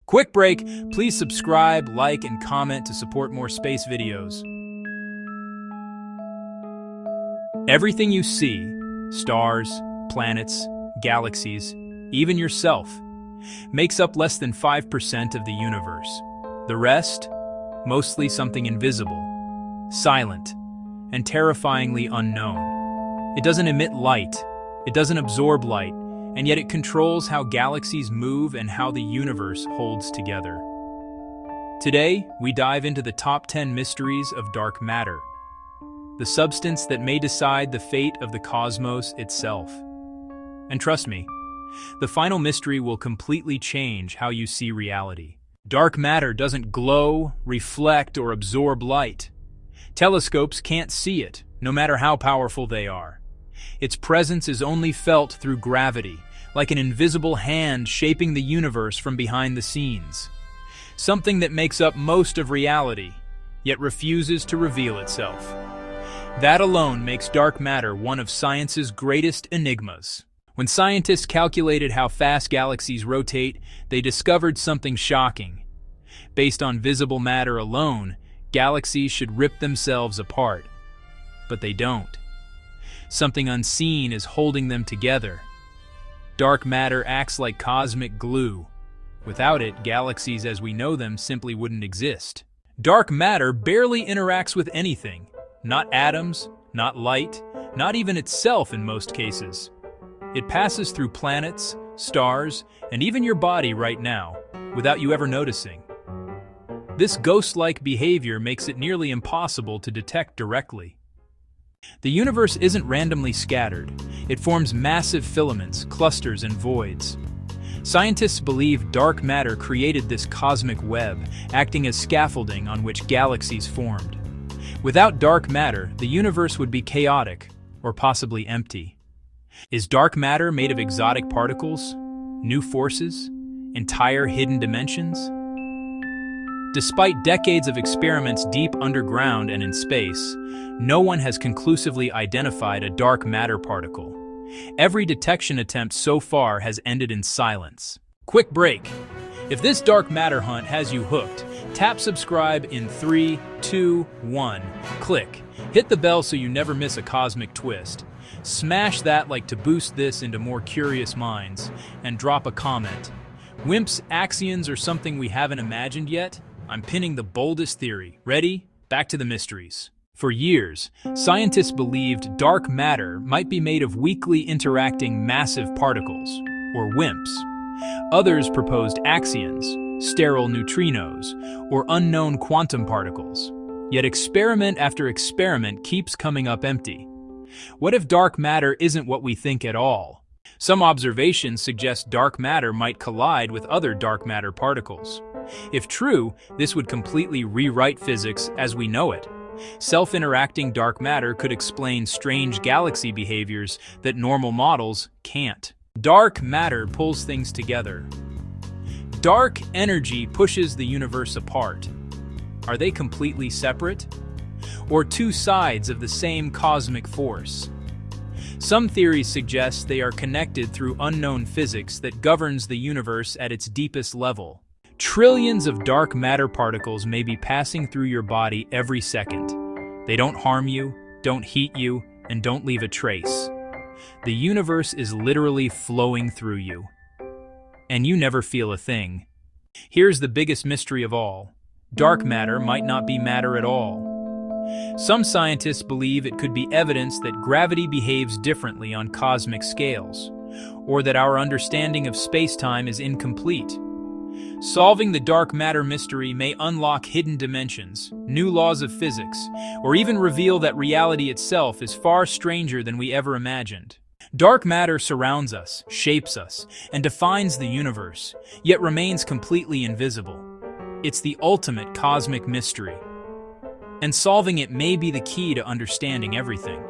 Quick break, please subscribe, like, and comment to support more space videos. Everything you see, stars, planets, galaxies, even yourself, makes up less than 5% of the universe. The rest, mostly something invisible, silent, and terrifyingly unknown. It doesn't emit light, it doesn't absorb light, and yet it controls how galaxies move and how the universe holds together. Today, we dive into the top 10 mysteries of dark matter, the substance that may decide the fate of the cosmos itself. And trust me, the final mystery will completely change how you see reality. Dark matter doesn't glow, reflect, or absorb light. Telescopes can't see it, no matter how powerful they are. Its presence is only felt through gravity, like an invisible hand shaping the universe from behind the scenes. Something that makes up most of reality, yet refuses to reveal itself. That alone makes dark matter one of science's greatest enigmas. When scientists calculated how fast galaxies rotate, they discovered something shocking. Based on visible matter alone, galaxies should rip themselves apart. But they don't. Something unseen is holding them together. Dark matter acts like cosmic glue. Without it, galaxies as we know them simply wouldn't exist. Dark matter barely interacts with anything. Not atoms, not light, not even itself in most cases. It passes through planets, stars, and even your body right now, without you ever noticing. This ghost-like behavior makes it nearly impossible to detect directly. The universe isn't randomly scattered. It forms massive filaments, clusters, and voids. Scientists believe dark matter created this cosmic web, acting as scaffolding on which galaxies formed. Without dark matter, the universe would be chaotic, or possibly empty. Is dark matter made of exotic particles, new forces, entire hidden dimensions? Despite decades of experiments deep underground and in space, no one has conclusively identified a dark matter particle. Every detection attempt so far has ended in silence. Quick break. If this dark matter hunt has you hooked, tap subscribe in 3, 2, 1. Click. Hit the bell so you never miss a cosmic twist. Smash that like to boost this into more curious minds, and drop a comment. Wimps, axions, or something we haven't imagined yet? I'm pinning the boldest theory. Ready? Back to the mysteries. For years, scientists believed dark matter might be made of weakly interacting massive particles, or WIMPs. Others proposed axions, sterile neutrinos, or unknown quantum particles. Yet experiment after experiment keeps coming up empty. What if dark matter isn't what we think at all? Some observations suggest dark matter might collide with other dark matter particles. If true, this would completely rewrite physics as we know it. Self-interacting dark matter could explain strange galaxy behaviors that normal models can't. Dark matter pulls things together. Dark energy pushes the universe apart. Are they completely separate? Or two sides of the same cosmic force? Some theories suggest they are connected through unknown physics that governs the universe at its deepest level. Trillions of dark matter particles may be passing through your body every second. They don't harm you, don't heat you, and don't leave a trace. The universe is literally flowing through you. And you never feel a thing. Here's the biggest mystery of all. Dark matter might not be matter at all. Some scientists believe it could be evidence that gravity behaves differently on cosmic scales, or that our understanding of space-time is incomplete. Solving the dark matter mystery may unlock hidden dimensions, new laws of physics, or even reveal that reality itself is far stranger than we ever imagined. Dark matter surrounds us, shapes us, and defines the universe, yet remains completely invisible. It's the ultimate cosmic mystery. And solving it may be the key to understanding everything.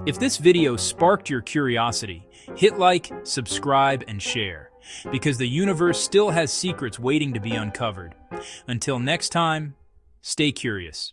If this video sparked your curiosity, hit like, subscribe, and share, because the universe still has secrets waiting to be uncovered. Until next time, stay curious.